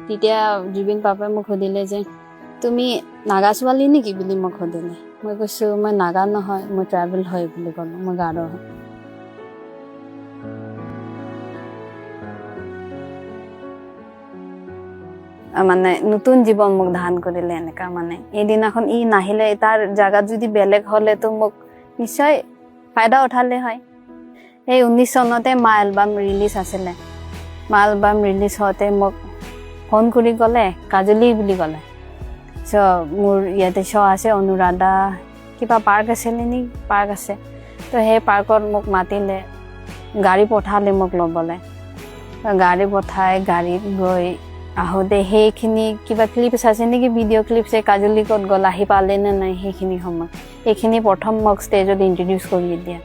তেতিয়া জুবিন পাপাই মোক সুধিলে যে তুমি নাগা ছোৱালী নেকি বুলি মোক সুধিলে। মই কৈছোঁ মই নাগা নহয়, মই ট্ৰাইবেল হয় বুলি ক'লোঁ, মই গাৰো হয়। মানে নতুন জীৱন মোক দান কৰিলে এনেকা। মানে এইদিনাখন ই নাহিলে, তাৰ জাগাত যদি বেলেগ হ'লেতো মোক নিশ্চয় ফাইদা উঠালে হয়। সেই 19 চনতে মা এলবাম ৰিলিজ আছিলে। মা এলবাম ৰিলিজ হওঁতে মোক ফোন কৰি ক'লে কাজলী বুলি ক'লে, মোৰ ইয়াতে শ্ব' আছে অনুৰাধা কিবা পাৰ্ক আছিলে নেকি, পাৰ্ক আছে। তো সেই পাৰ্কত মোক মাতিলে, গাড়ী পঠালে মোক ল'বলৈ। গাড়ী পঠাই গাড়ীত গৈ আহোঁতে সেইখিনি কিবা ক্লিপছ আছে নেকি, ভিডিঅ' ক্লিপছ, কাজলী ক'ত গ'ল, আহি পালে নে নাই, সেইখিনি সময় সেইখিনি প্ৰথম মোক ষ্টেজত ইণ্ট্ৰডিউচ কৰি দিয়ে।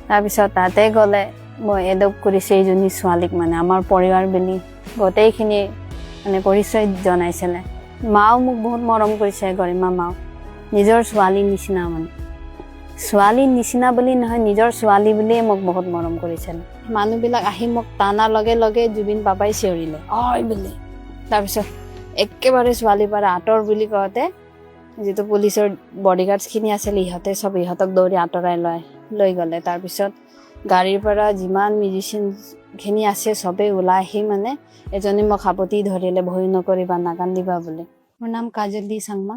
তাৰপিছত তাতে গ'লে মই এডপ্ট কৰিছোঁ এইজনী ছোৱালীক, মানে আমাৰ পৰিবাৰ বুলি গোটেইখিনি মানে পৰিচয় জনাইছিলে। মাও মোক বহুত মৰম কৰিছে, গৰিমা মাও নিজৰ ছোৱালীৰ নিচিনা, মানে ছোৱালীৰ নিচিনা বুলি নহয়, নিজৰ ছোৱালী বুলিয়ে মোক বহুত মৰম কৰিছিলে। মানুহবিলাক আহি মোক টানাৰ লগে লগে জুবিন পাপাই চিঞৰিলে অই বুলি। তাৰপিছত একেবাৰে ছোৱালীৰ পৰা আঁতৰ বুলি কওঁতে যিটো পুলিচৰ বডিগাৰ্ডছখিনি আছিলে, ইহঁতক দৌৰি আঁতৰাই লৈ গ'লে। তাৰপিছত গাড়ীৰ পৰা যিমান মিউজিচিয়ানখিনি আছে চবেই ওলাই আহি মানে এজনী মোক সাৱটি ধৰিলে, ভয় নকৰিবা, নাকান্দিবা বুলি। মোৰ নাম কাজলী চাংমা।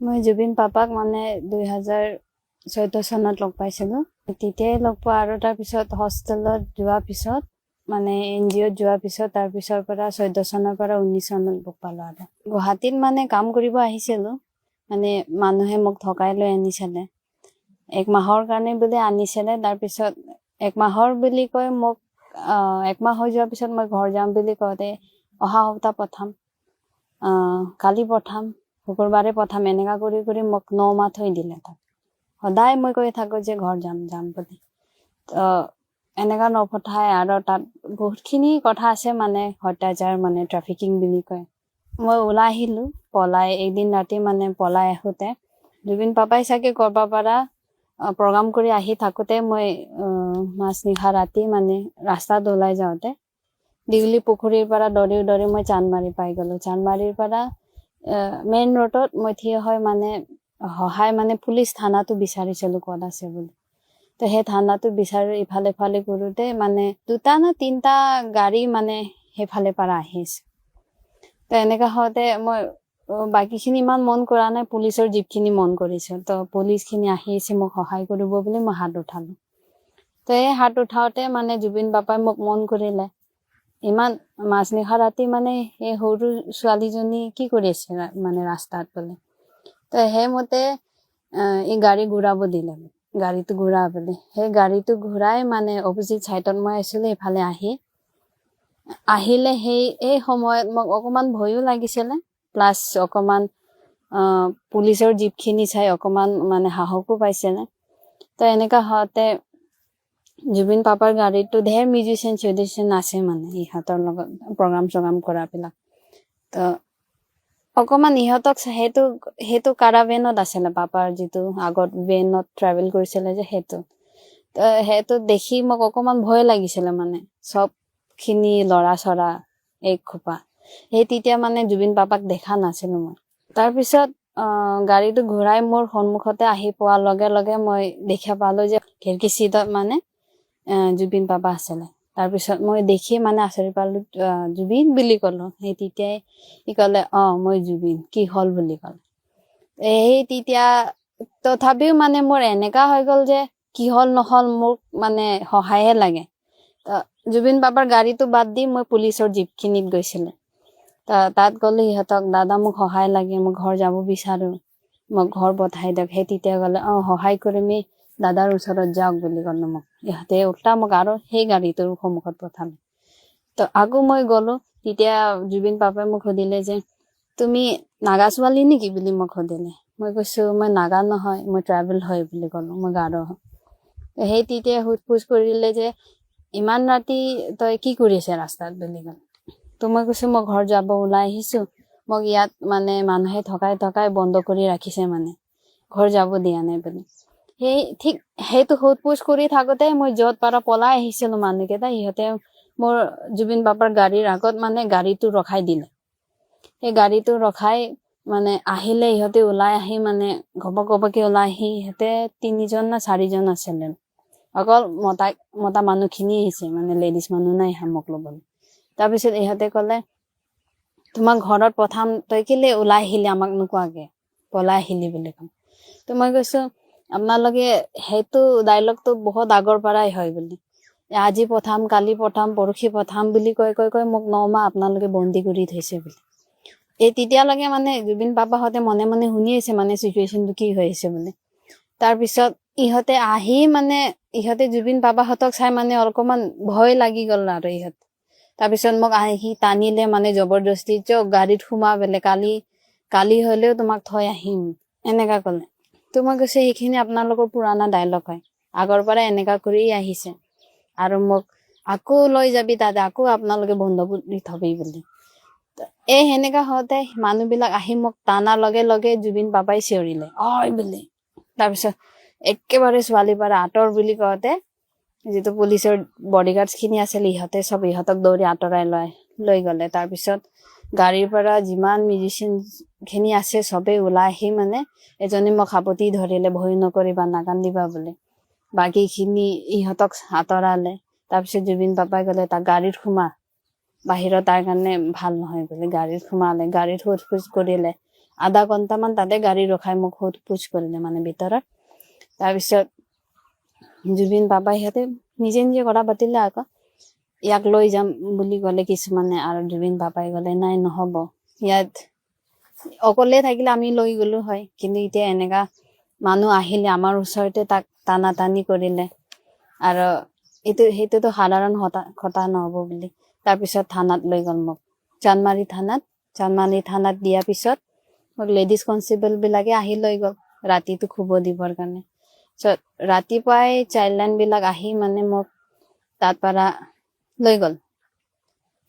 মই জুবিন পাপাক মানে 2014 চনত লগ পাইছিলোঁ। তেতিয়াই লগ পোৱা, আৰু তাৰপিছত হোষ্টেলত যোৱাৰ পিছত মানে NGOত যোৱাৰ পিছত তাৰপিছৰ পৰা 14 চনৰ পৰা 19 চনত লগ পালোঁ। আৰু গুৱাহাটীত মানে কাম কৰিব আহিছিলোঁ, মানে মানুহে মোক থকাই লৈ আনিছিলে। 1 মাহৰ কাৰণে বুলি আনিছিলে। তাৰপিছত 1 মাহৰ বুলি কৈ মোক 1 মাহ হৈ যোৱাৰ পিছত মই ঘৰ যাম বুলি কওঁতে অহা সপ্তাহ পঠাম, কালি পঠাম, শুকুৰবাৰে পঠাম, এনেকা কৰি কৰি মোক 9 মাহ থৈ দিলে তাত। সদায় মই কৈ থাকোঁ যে ঘৰ যাম বুলি। এনেকা নপঠায়, আৰু তাত বহুতখিনি কথা আছে, মানে অত্যাচাৰ, মানে ট্ৰাফিকিং বুলি কয়। মই ওলাই আহিলোঁ পলাই, এদিন ৰাতি মানে পলাই আহোঁতে জুবিন পাপাই চাগে ক'ৰবাৰ পৰা প্ৰগ্ৰাম কৰি আহি থাকোঁতে মই মাজনিশা ৰাতি মানে ৰাস্তাত ওলাই যাওঁতে দীঘলী পুখুৰীৰ পৰা দৌৰি মই চান্দমাৰি পাই গ'লোঁ। চান্দমাৰিৰ পৰা মেইন ৰোডত মই থিয় হৈ মানে সহায়, মানে পুলিচ থানাটো বিচাৰিছিলোঁ ক'ত আছে বুলি। তো সেই থানাটো বিচাৰি ইফালে ইফালে কৰোঁতে মানে 2টা নে 3টা গাড়ী মানে সেইফালে পৰা আহিছে। তো এনেকা হওঁতে মই বাকীখিনি ইমান মন কৰা নাই, পুলিচৰ জীপখিনি মন কৰিছোঁ। তো পুলিচখিনি আহিছে মোক সহায় কৰিব বুলি মই হাত উঠালোঁ। তো এই হাত উঠাওঁতে মানে জুবিন পাপাই মোক মন কৰিলে। ইমান মাজনিশা ৰাতি মানে এই সৰু ছোৱালীজনী কি কৰি আছে মানে ৰাস্তাত বোলে। তো সেইমতে এই গাড়ী ঘূৰাব দিলে, গাড়ীটো ঘূৰাবলৈ। সেই গাড়ীটো ঘূৰাই মানে অপজিট ছাইডত মই আছিলোঁ, এইফালে আহিলে এই সময়ত মোক অকণমান ভয়ো লাগিছিলে, প্লাছ অকণমান পুলিচৰ জীপখিনি চাই অকণমান মানে সাহসো পাইছিলে। তো এনেকা হওঁতে জুবিন পাপাৰ গাড়ীটো ঢেৰ মিউজিচিয়ান আছে, মানে ইহঁতৰ লগত প্ৰগ্ৰাম কৰাবিলাক। তো অকণমান ইহঁতক সেইটো কাৰাভেনত আছিলে, পাপাৰ যিটো আগত ভেনত ট্ৰেভেল কৰিছিলে যে সেইটো দেখি মোক অকণমান ভয় লাগিছিলে, মানে চবখিনি ল'ৰা চৰা এক খোপা। তেতিয়া মানে জুবিন পাপাক দেখা নাছিলোঁ মই। তাৰপিছত গাড়ীটো ঘূৰাই মোৰ সন্মুখতে আহি পোৱাৰ লগে লগে মই দেখা পালোঁ যে খিৰিকী চিটত মানে জুবিন পাপা আছিলে। তাৰপিছত মই দেখি মানে আচৰিত পালোঁ, জুবিন বুলি ক'লোঁ। তেতিয়াই সি ক'লে মই জুবিন, কি হ'ল বুলি ক'লে। তেতিয়া তথাপিও মানে মোৰ এনেকা হৈ গ'ল যে কি হ'ল নহ'ল মোক মানে সহায়হে লাগে। জুবিন পাপাৰ গাড়ীটো বাদ দি মই পুলিচৰ জীপখিনিত গৈছিলোঁ। তাত গ'লে ইহঁতক দাদা মোক সহায় লাগে, মই ঘৰ যাব বিচাৰোঁ, মোক ঘৰ পঠাই দিয়ক। তেতিয়া ক'লে সহায় কৰিমেই, দাদাৰ ওচৰত যাওক বুলি ক'লে মোক। ইহঁতে উল্টা মোক আৰু সেই গাড়ীটোৰ সন্মুখত পঠালে। তো আকৌ মই গ'লোঁ। তেতিয়া জুবিন পাপাই মোক সুধিলে যে তুমি নাগা ছোৱালী নেকি বুলি মোক সুধিলে। মই কৈছোঁ মই নাগা নহয়, মই ট্ৰাইবেল হয় বুলি ক'লোঁ, মই গাৰো হয়। তেতিয়া সোধ-পোছ কৰিলে যে ইমান ৰাতি তই কি কৰি আছে ৰাস্তাত বুলি ক'লে। তো মই কৈছোঁ মই ঘৰ যাব ওলাই আহিছোঁ, মোক ইয়াত মানে মানুহে থকাই বন্ধ কৰি ৰাখিছে, মানে ঘৰ যাব দিয়া নাই বুলি। ঠিক সেইটো সোধ-পোছ কৰি থাকোঁতে মই য'ত পাৰা পলাই আহিছিলোঁ মানুহকেইটা, ইহঁতে মোৰ জুবিন পাপাৰ গাড়ীৰ আগত মানে গাড়ীটো ৰখাই দিলে। সেই গাড়ীটো ৰখাই মানে আহিলে ইহঁতে ওলাই আহি মানে ঘপকে ওলাই আহি ইহঁতে 3জন না 4জন আছিলে অকল মতা মানুহখিনি আহিছে মানে লেডিজ মানুহ নাই মোক ল'বলৈ তাৰপিছত ইহঁতে ক'লে তোমাক ঘৰত প্ৰথম তই কেলে ওলাই আহিলি আমাক নোকোৱাকে পলাই আহিলি বুলি ক'ম তো মই কৈছো আপোনালোকে সেইটো ডাইলগটো বহুত আগৰ পৰাই হয় বুলি আজি প্ৰথম কালি প্ৰথম পৰহি প্ৰথম বুলি কৈ মোক 9 মাহ আপোনালোকে বন্দী কৰি থৈছে বুলি এই তেতিয়ালৈকে মানে জুবিন পাপাহঁতে মনে মনে শুনি আছে মানে সিচুৱেশনটো কি হৈ আছে বুলি তাৰপিছত ইহঁতে আহি মানে ইহঁতে জুবিন পাপাহঁতক চাই মানে অলপমান ভয় লাগি গ'ল আৰু ইহঁত তাৰপিছত মোক আহি টানিলে মানে জবৰদস্তি গাড়ীত সোমাবলে কালি হলেও তোমাক থৈ আহিম এনেকা ক'লে তো মই কৈছে এইখিনি আপোনালোকৰ পুৰাণা ডাইলগ হয় আগৰ পৰা এনেকা কৰি আহিছে আৰু মোক আকৌ লৈ যাবি তাতে আকৌ আপোনালোকে বন্ধ কৰি থবি বুলি এই হেনেকা হওঁতে মানুহবিলাক আহি মোক টানাৰ লগে লগে জুবিন পাপাই চিঞৰিলে অই বুলি তাৰপিছত একেবাৰে ছোৱালী পৰা আঁতৰ বুলি কওঁতে যেটো পুলিচৰ বডিগাৰ্ডছ খিনি আছিল ইহঁতে সব ইহঁতক দৌৰি আঁতৰাই লৈ গ'লে তাৰপিছত গাড়ীৰ পৰা যিমান মিউজিচিয়ান খিনি আছে সবে ওলাই আহি মানে এজনী মোক হাপতি ধৰিলে ভয় নকৰিবা নাকান্দিবা বুলি বাকি খিনি ইহঁতক আঁতৰালে তাৰপিছত জুবিন পাপাই ক'লে তাক গাড়ীত সোমা বাহিৰত তাৰ কাৰণে ভাল নহয় বুলি গাড়ীত সোমালে গাড়ীত সোধ-পোছ কৰিলে আধা ঘণ্টামান তাতে গাড়ী ৰখাই মোক সোধ-পোছ কৰিলে মানে ভিতৰত তাৰপিছত জুবিন পাপাই সিহঁতে নিজে কথা পাতিলে আকৌ ইয়াক লৈ যাম বুলি ক'লে কিছুমানে আৰু জুবিন পাপাই ক'লে নাই নহ'ব ইয়াত অকলে থাকিলে আমি লৈ গ'লো হয় কিন্তু এতিয়া এনেকা মানুহ আহিলে আমাৰ ওচৰতে তাক টানা-টানি কৰিলে আৰু সেইটোতো সাধাৰণ কথা নহ'ব বুলি তাৰপিছত থানাত লৈ গ'ল মোক চানমাৰী থানাত দিয়াৰ পিছত মোক লেডিজ কনষ্টেবল বিলাকে আহি লৈ গ'ল ৰাতিটো শুব দিবৰ কাৰণে ৰাতিপুৱাই চাইল্ডলাইন বিলাক আহি মানে মোক তাত পৰা লৈ গ'ল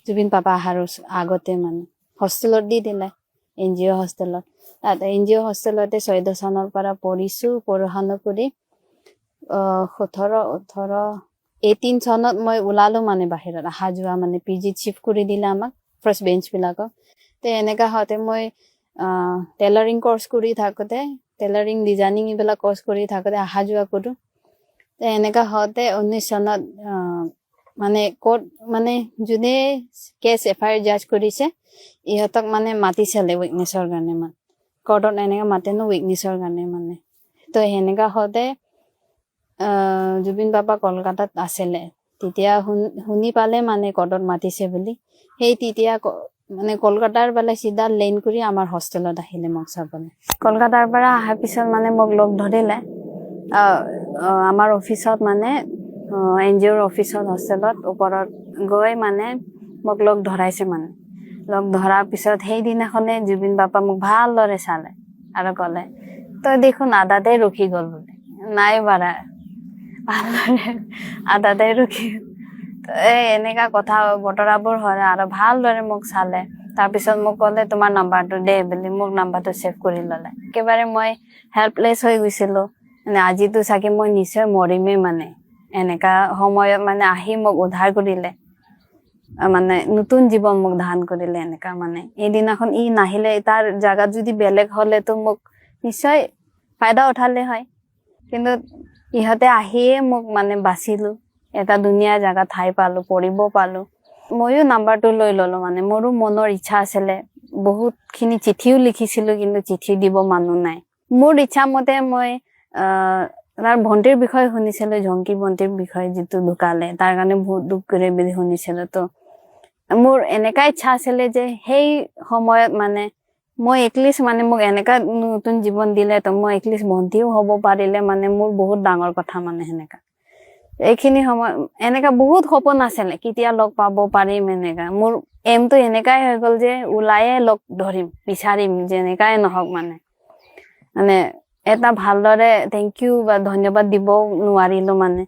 জুবিন পাপা আহাৰ আগতে মানে হোষ্টেলত দি দিলে এনজিঅ হোষ্টেলত তাত এনজিঅ হোষ্টেলতে 14 চনৰ পৰা পঢ়াশুনা কৰি 18 চনত মই ওলালো মানে বাহিৰত আহা যোৱা মানে পিজিত শিফট কৰি দিলে আমাক ফাৰ্ষ্ট বেঞ্চ বিলাকক তে এনেকা হওঁতে মই টেইলাৰিং কোৰ্স কৰি থাকোতে টেইলাৰিং ডিজাইনিং এইবিলাক কোৰ্স কৰি থাকোতে আহা যোৱা কৰো তে এনেকা হওঁতে 19 চনত মানে কোৰ্ট মানে যোনে কেছ এফআইআৰ জাজ কৰিছে ইহঁতক মানে মাতিছিলে উইটনেছৰ কাৰণে মানে কোৰ্টত এনেকা মাতে ন উইটনেছৰ কাৰণে মানে তো হেনেকা হওঁতে জুবিন পাপা কলকাতাত আছিলে তেতিয়া শুনি পালে মানে কোৰ্টত মাতিছে বুলি সেই তেতিয়া মানে কলকাতাৰ পৰা সিধা লেন কৰি আমাৰ হোষ্টেলত আহিলে মোক চাবলৈ কলকাতাৰ পৰা অহাৰ পিছত মানে মোক লগ ধৰিলে আমাৰ অফিসত মানে এনজিঅ'ৰ অফিসত হোষ্টেলত ওপৰত গৈ মানে মোক লগ ধৰাইছে মানে লগ ধৰাৰ পিছত সেই দিনাখনে জুবিন পাপা মোক ভালদৰে চালে আৰু ক'লে তই দেখোন আদাতে ৰখি গ'ল বুলি নাই বাৰা ভালদৰে আদাতে ৰখি এনেকা কথা বতৰাবোৰ হয় আৰু ভালদৰে মোক চালে তাৰপিছত মোক ক'লে তোমাৰ নাম্বাৰটো দে বুলি মোক নাম্বাৰটো সেভ কৰি ল'লে একেবাৰে মই হেল্পলেছ হৈ গৈছিলো মানে আজিতো চাগে মই নিশ্চয় মৰিমেই মানে এনেকা সময়ত মানে আহি মোক উদ্ধাৰ কৰিলে মানে নতুন জীৱন মোক দান কৰিলে এনেকা মানে এদিনাখন নাহিলে তাৰ জাগাত যদি বেলেগ হলে তো মোক নিশ্চয় ফায়দা উঠালে হয় কিন্তু ইহঁতে আহিয়ে মোক মানে বাচিলো এটা ধুনীয়া জাগা ঠাই পালো পঢ়িব পালো ময়ো নাম্বাৰটো লৈ ললো মানে মোৰো মনৰ ইচ্ছা আছিলে বহুত খিনি চিঠিও লিখিছিলো কিন্তু চিঠি দিব মানুহ নাই মোৰ ইচ্ছা মতে মই তাৰ ভন্টিৰ বিষয়ে শুনিছিলো ঝংকি ভন্টিৰ বিষয়ে যিটো ঢুকালে তাৰ কাৰণে বহুত দুখ কৰি বুলি শুনিছিলো তো মোৰ এনেকা ইচ্ছা আছিলে যে সেই সময়ত মানে মই এটলিষ্ট মানে মোক এনেকা নতুন জীৱন দিলে তো মই এটলিষ্ট ভন্টিও হ'ব পাৰিলে মানে মোৰ বহুত ডাঙৰ কথা মানে সেনেকা এইখিনি সময় এনেকা বহুত সপোন আছিলে কেতিয়া লগ পাব পাৰিম এনেকা মোৰ এমটো এনেকাই হৈ গ'ল যে ওলায়ে লগ ধৰিম বিচাৰিম যেনেকাই নহওক মানে এটা ভালদৰে থেংক ইউ বা ধন্যবাদ দিব নোৱাৰিলো মানে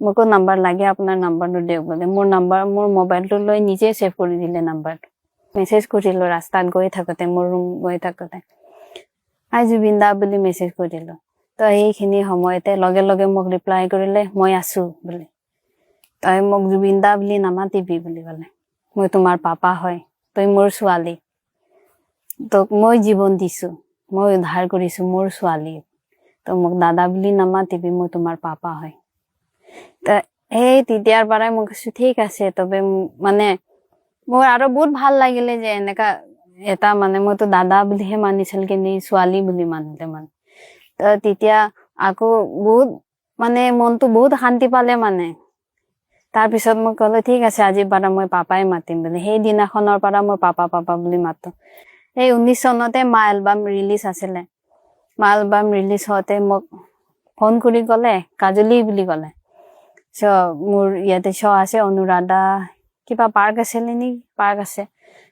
মোকো নাম্বাৰ লাগে আপোনাৰ নাম্বাৰটো দিয়ক বুলি মোৰ মোবাইলটো লৈ নিজে সেভ কৰি দিলে নাম্বাৰটো মেছেজ কৰিলো ৰাস্তাত গৈ থাকোতে মোৰ ৰুম গৈ থাকোতে আই জুবিন দা বুলি মেছেজ কৰিলো তো এইখিনি সময়তে লগে লগে মোক ৰিপ্লাই কৰিলে মই আছো বুলি তই মোক জুবিন দা বুলি নামাতিবি বুলি ক'লে মই তোমাৰ পাপা হয় তই মোৰ ছোৱালী তোক মই জীৱন দিছো, মই উদ্ধাৰ কৰিছো মোৰ ছোৱালী, তো মোক দাদা বুলি নামাতিবি, মই তোমাৰ পাপা হয়। তা সেই তেতিয়াৰ পৰাই মই কৈছো ঠিক আছে। তবে মানে মোৰ আৰু বহুত ভাল লাগিলে যে এনেকা এটা মানে মইতো দাদা বুলিহে মানিছিল, কিন্তু ছোৱালী বুলি মানিলে মানে। তো তেতিয়া আকৌ বহুত মানে মনটো বহুত শান্তি পালে মানে। তাৰপিছত মই ক'লো ঠিক আছে আজিৰ পৰা মই পাপাই মাতিম বুলি। সেই দিনাখনৰ পৰা মই পাপা পাপা বুলি মাতো। এই 19 চনতে মা এলবাম ৰিলিজ আছিলে। মা এলবাম ৰিলিজ হওঁতে মোক ফোন কৰি ক'লে কাজলী বুলি ক'লে, মোৰ ইয়াতে শ্ব' আছে অনুৰাধা কিবা পাৰ্ক আছিলে নেকি, পাৰ্ক আছে।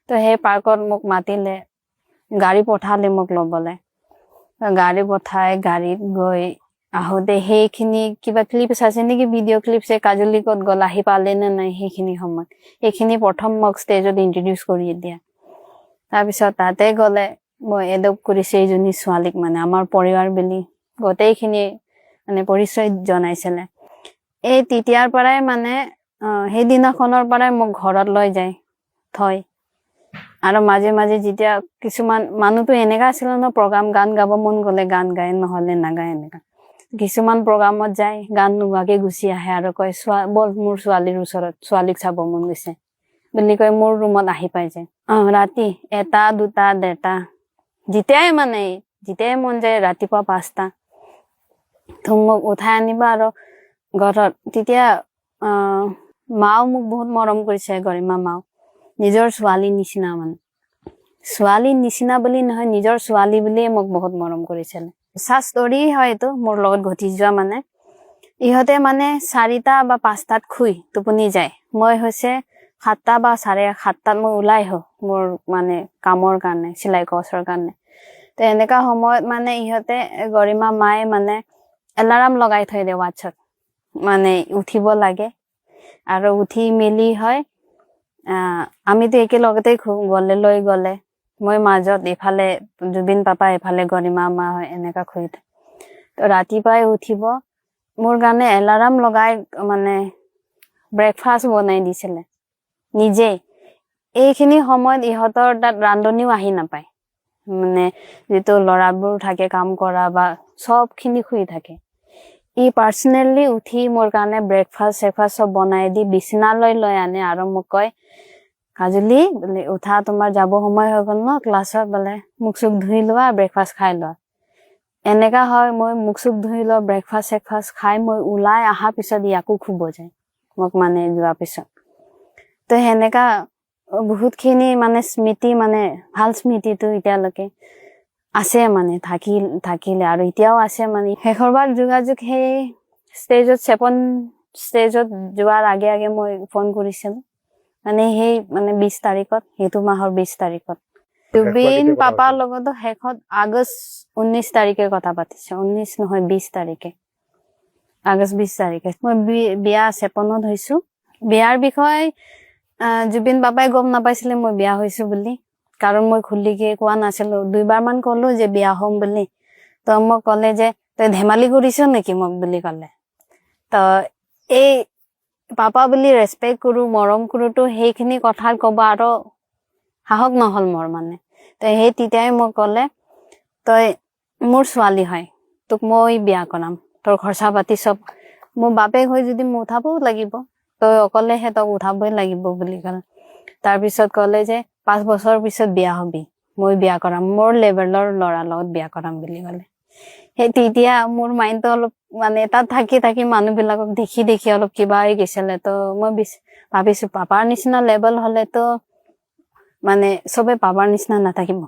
তো সেই পাৰ্কত মোক মাতিলে, গাড়ী পঠালে মোক ল'বলে। গাড়ী পঠাই গাড়ীত গৈ আহোতে সেইখিনি কিবা ক্লিপছ আছে নেকি, ভিডিঅ' ক্লিপছ, কাজলী ক'ত গ'ল, আহি পালে নে নাই, সেইখিনি সময়ত সেইখিনি প্ৰথম মোক ষ্টেজত ইন্ট্ৰডিউচ কৰি দিয়া। তাৰপিছত তাতে গ'লে মই এডপ্ট কৰিছো এইজনী ছোৱালীক, মানে আমাৰ পৰিবাৰ বুলি গোটেইখিনি মানে পৰিচয় জনাইছিলে। এই তেতিয়াৰ পৰাই মানে সেইদিনাখনৰ পৰাই মোক ঘৰত লৈ যায় থয়। আৰু মাজে মাজে যেতিয়া কিছুমান মানুহতো এনেকা আছিলে ন, প্ৰগ্ৰাম গান গাব মন গ'লে গান গায়, নহলে নাগায় এনেকা। কিছুমান প্ৰগ্ৰামত যায় গান নোগোৱাকে গুচি আহে আৰু কয় বল মোৰ ছোৱালীৰ ওচৰত, ছোৱালীক চাব মন গৈছে বুলি কয়, মোৰ ৰুমত আহি পাই যায়। ৰাতি 1টা 2টা 1:30 যেতিয়াই মন যায়, ৰাতিপুৱা 5টা তো মোক উঠাই আনিবা। আৰু ঘৰত তেতিয়া মাও মোক বহুত মৰম কৰিছে, গৰিমা মাও নিজৰ ছোৱালীৰ নিচিনা, মানে ছোৱালীৰ নিচিনা বুলি নহয়, নিজৰ ছোৱালী বুলিয়ে মোক বহুত মৰম কৰিছিলে। সঁচা ষ্টৰি হয় এইটো, মোৰ লগত ঘটি যোৱা। মানে ইহঁতে মানে 4টা বা 5টাত শুই টোপনি যায়, মই হৈছে 7টা বা 7:30 মই ওলাই আহো মোৰ মানে কামৰ কাৰণে, চিলাই কৰ্চৰ কাৰণে। তো এনেকা সময়ত মানে ইহঁতে গৰিমা মায়ে মানে এলাৰ্ম লগাই থৈ দিয়ে ৱাটছত, মানে উঠিব লাগে। আৰু উঠি মেলি হয় আমিতো একেলগতে গলে লৈ গলে মই মাজত, এফালে জুবিন পাপা, এফালে গৰিমা মা হয়, এনেকা শুই থাকে। তো ৰাতিপুৱাই উঠিব মোৰ কাৰণে এলাৰ্ম লগাই মানে ব্ৰেকফাষ্ট বনাই দিছিলে নিজে। এইখিনি সময়ত ইহঁতৰ তাত ৰান্ধনিও আহি নাপায়, মানে যিটো ল'ৰাবোৰ থাকে কাম কৰা বা চব খিনি শুই থাকে। ই পাৰ্চনেলি উঠি মোৰ কাৰণে ব্ৰেকফাষ্ট চব বনাই দি বিছনালৈ লৈ আনে আৰু মোক কয় কাজলী বোলে উঠা, তোমাৰ যাব সময় হৈ গল ন ক্লাছত, বোলে মুখ চুখ ধুই লোৱা, ব্ৰেকফাষ্ট খাই লোৱা। এনেকা হয় মই মুখ চুখ ধুই লোৱা, ব্ৰেকফাষ্ট খাই মই ওলাই অহা পিছত ইয়াকো শুব যায় মোক, মানে যোৱাৰ পিছত। তো সেনেকা বহুত খিনি মানে স্মৃতি, মানে ভাল স্মৃতিটো এতিয়ালৈকে আছে, মানে থাকিলে আৰু এতিয়াও আছে। মানে শেষৰবাৰ যোগাযোগ সেই ষ্টেজত 7 ষ্টেজত যোৱাৰ আগে আগে মই ফোন কৰিছিলো, মানে সেই মানে 20 তাৰিখত, সেইটো মাহৰ 20 তাৰিখত। জুবিন পাপাৰ লগতো শেষত আগষ্ট 19 তাৰিখে কথা পাতিছে, 19 নহয় 20 তাৰিখে, আগষ্ট 20 তাৰিখে। মই বিয়া 56ত হৈছো। বিয়াৰ বিষয়ে জুবিন বাবাই গম নাপাইছিলে মই বিয়া হৈছো বুলি, কাৰণ মই খুলিকে কোৱা নাছিলো। 2বাৰ মান কলো যে বিয়া হম বুলি। তো মোক কলে যে তই ধেমালি কৰিছ নেকি মোক বুলি কলে। তো এই পাপা বুলি ৰেচপেক্ট কৰো, মৰম কৰো, তো সেইখিনি কথা কব আৰু সাহস নহল মোৰ মানে। তো সেই তেতিয়াই মোক কলে তই মোৰ ছোৱালী হয়, তোক মই বিয়া কৰাম, তোৰ খৰচা পাতি চব মোৰ বাপেক হৈ যদি মই উঠাবও লাগিব, তই অকলে সিহঁতক উঠাবই লাগিব বুলি কলে। তাৰপিছত কলে যে 5 বছৰ পিছত বিয়া হবি, মই বিয়া কৰাম, মোৰ লেভেলৰ ল'ৰাৰ লগত বিয়া কৰাম বুলি কলে। সেই তেতিয়া মোৰ মাইণ্ডটো অলপ মানে তাত থাকি মানুহ বিলাকক দেখি অলপ কিবা হৈ গৈছিলে। তো মই ভাবিছো পাপাৰ নিচিনা লেভেল হলেতো মানে চবে পাপাৰ নিচিনা নাথাকিব,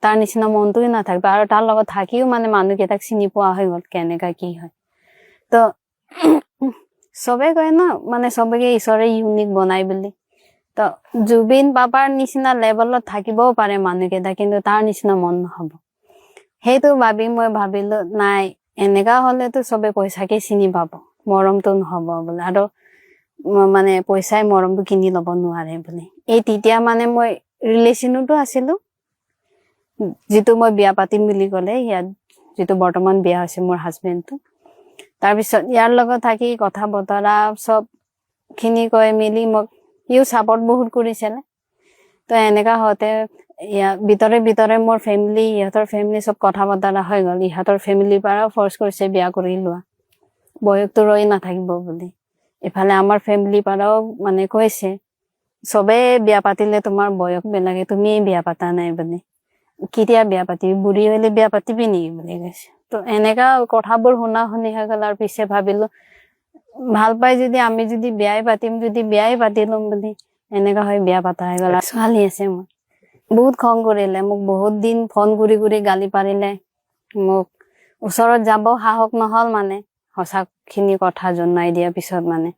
তাৰ নিচিনা মনটোও নাথাকিব, আৰু তাৰ লগত থাকিও মানে মানুহকেইটাক চিনি পোৱা হৈ গল কেনেকা কি হয়। তো চবে কয় ন, মানে চবকে ঈশ্বৰে ইউনিক বনাই বুলি। তো জুবিন পাপাৰ নিচিনা লেভেলত থাকিবও পাৰে মানুহকেইটা, কিন্তু তাৰ নিচিনা মন নহব। সেইটো ভাবি মই ভাবিলো নাই, এনেকা হলেতো চবে পইচাকে চিনি পাব, মৰমটো নহব বোলে, আৰু মানে পইচাই মৰমটো কিনি লব নোৱাৰে বুলি। এই তেতিয়া মানে মই ৰিলেশ্যনতো আছিলো, যিটো মই বিয়া পাতিম বুলি কলে, ইয়াত যিটো বৰ্তমান বিয়া হৈছে মোৰ হাজবেণ্ডটো। তাৰপিছত ইয়াৰ লগত থাকি কথা বতৰা চব খিনি কৈ মেলি মোক সিও চাপৰ্ট বহুত কৰিছিলে। তো এনেকা হওঁতে ভিতৰে ভিতৰে মোৰ ফেমিলি ইহঁতৰ ফেমিলি চব কথা বতৰা হৈ গ'ল। ইহঁতৰ ফেমিলিৰ পৰাও ফৰ্চ কৰিছে বিয়া কৰি লোৱা, বয়সটো ৰৈ নাথাকিব বুলি। ইফালে আমাৰ ফেমিলিৰ পৰাও মানে কৈছে চবে বিয়া পাতিলে তোমাৰ বয়স বেলেগে, তুমি বিয়া পাতা নাই বুলি, কেতিয়া বিয়া পাতিবি, বুঢ়ী হলে বিয়া পাতিবি নেকি বুলি কৈছে। তো এনেকা কথাবোৰ শুনা শুনি হৈ গ'ল। আৰু পিছে ভাবিলো ভাল পাই যদি আমি যদি বিয়াই পাতিম, যদি বিয়াই পাতি লম বুলি, এনেকা হৈ বিয়া পাতা হৈ গ'ল। ছোৱালী আছে মোৰ। বহুত খং কৰিলে মোক, বহুত দিন ফোন কৰি কৰি গালি পাৰিলে মোক, ওচৰত যাব সাহস নহল মানে, সঁচা খিনি কথা জনাই দিয়াৰ পিছত মানে।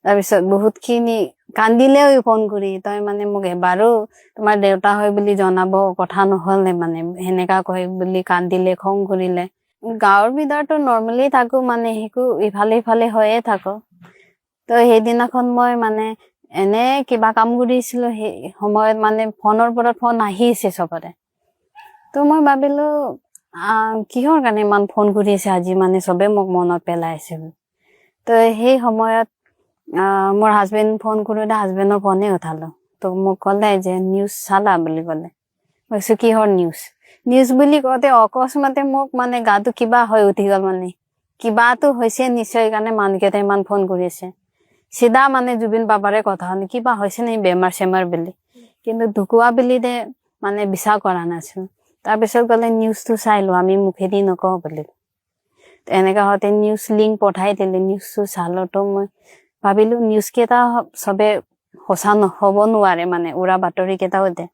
তাৰপিছত বহুত খিনি কান্দিলেও ফোন কৰি, তই মানে মোক এবাৰো তোমাৰ দেউতা হয় বুলি জনাব কথা নহলে মানে, সেনেকা কয় বুলি কান্দিলে, খং কৰিলে। গাঁৱৰ ভিতৰতো নৰ্মেলি থাকো মানে, শিকো ইফালে ইফালে হৈয়ে থাকো। তো সেইদিনাখন মই মানে এনে কিবা কাম কৰিছিলো, সেই সময়ত মানে ফোনৰ পৰা ফোন আহিছে চবৰে। তো মই ভাবিলো কিহৰ কাৰণে ইমান ফোন কৰি আছে আজি, মানে চবে মোক মনত পেলাইছে। তো সেই সময়ত মোৰ হাজবেণ্ড ফোন কৰোঁতে হাজবেণ্ডৰ ফোনে উঠালো। তো মোক ক'লে যে নিউজ চালা বুলি ক'লে। মই কৈছো কিহৰ নিউজ? নিউজ বুলি কওঁতে অকস্মাতে মোক মানে গাটো কিবা হৈ উঠি গ'ল, মানে কিবাটো হৈছে নিশ্চয়, কাৰণে মানুহকেইটা ইমান ফোন কৰি আছে। চিধা মানে জুবিন বাবাৰে কথা হ'ল, কিবা হৈছে নে বেমাৰ চেমাৰ বুলি, কিন্তু ঢুকুৱা বুলিতে মানে বিশ্বাস কৰা নাছিল। তাৰপিছত ক'লে নিউজটো চাই লো, আমি মুখেদি নকওঁ বুলি। এনেকা হওঁতে নিউজ লিংক পঠাই দিলে, নিউজটো চালো। তো মই ভাবিলো নিউজ কেইটা চবে সঁচা হ'ব নোৱাৰে, মানে উৰা বাতৰি কেইটাও দে।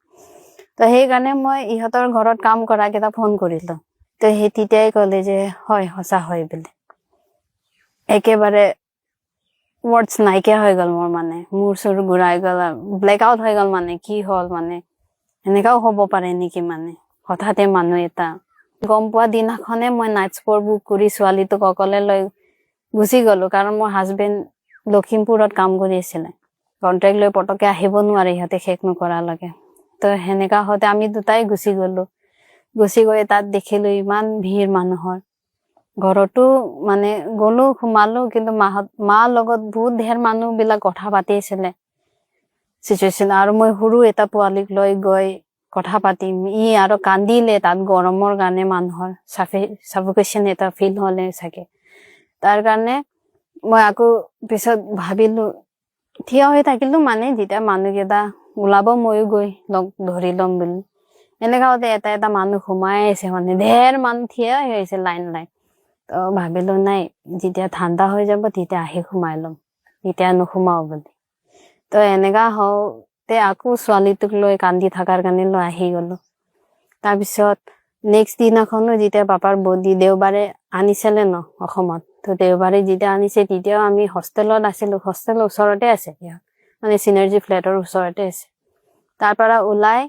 তো সেইকাৰণে মই ইহঁতৰ ঘৰত কাম কৰা কেইটা ফোন কৰিলো। তো সেই তেতিয়াই ক'লে যে হয় সঁচা হয় বুলি। একেবাৰে ৱৰ্ডছ নাইকিয়া হৈ গ'ল মোৰ, মানে মূৰ চুৰ ঘূৰাই গ'ল, ব্লেক আউট হৈ গ'ল। মানে কি হ'ল, মানে এনেকাও হ'ব পাৰে নেকি, মানে হঠাতে মানুহ এটা। গম পোৱা দিনাখনে মই নাইট স্পট বুক কৰি ছোৱালীটোক অকলে লৈ গুচি গলো, কাৰণ মোৰ হাজবেণ্ড লখিমপুৰত কাম কৰি আছিলে। কন্ট্ৰেক্ট লৈ পটকে আহিব নোৱাৰে সিহঁতে শেষ নকৰালৈকে। তো সেনেকা হওঁতে আমি দুটাই গুচি গলো। গুচি গৈ তাত দেখিলো ইমান ভিৰ মানুহৰ। ঘৰতো মানে গলো, সোমালো, কিন্তু মাৰ লগত বহুত ধেৰ মানুহ বিলাক কথা পাতি আছিলে চিচুৱেশ্যন। আৰু মই সৰু এটা পোৱালীক লৈ গৈ কথা পাতিম, ই আৰু কান্দিলে। তাত গৰমৰ কাৰণে মানুহৰ চাফিকেশ্যন এটা ফিল হলে চাগে, তাৰ কাৰণে মই আকৌ পিছত ভাবিলো, থিয় হৈ থাকিলো। মানে যেতিয়া মানুহকেইটা ওলাব ময়ো গৈ লগ ধৰি লম বুলি। এনেকা হওঁতে এটা এটা মানুহ সোমাই আছে, মানে ধেৰ মানুহ থিয় হৈ আছে লাইন লাইন। তো ভাবিলো নাই, যেতিয়া ঠাণ্ডা হৈ যাব তেতিয়া আহি সোমাই লম, এতিয়া নোসোমাও বুলি। তো এনেকা হওঁতে আকৌ ছোৱালীটোক লৈ কান্দি থকাৰ কাৰণে লৈ আহি গলো। তাৰপিছত নেক্সট দিনাখনো যেতিয়া পাপাৰ বডি দেওবাৰে আনিছিলে ন অসমত, তো দেওবাৰে যেতিয়া আনিছে তেতিয়াও আমি হোষ্টেলত আছিলো। হোষ্টেলৰ ওচৰতে আছে, মানে চিনাৰ্জি ফ্লেটৰ ওচৰতে আছে। তাৰ পৰা ওলাই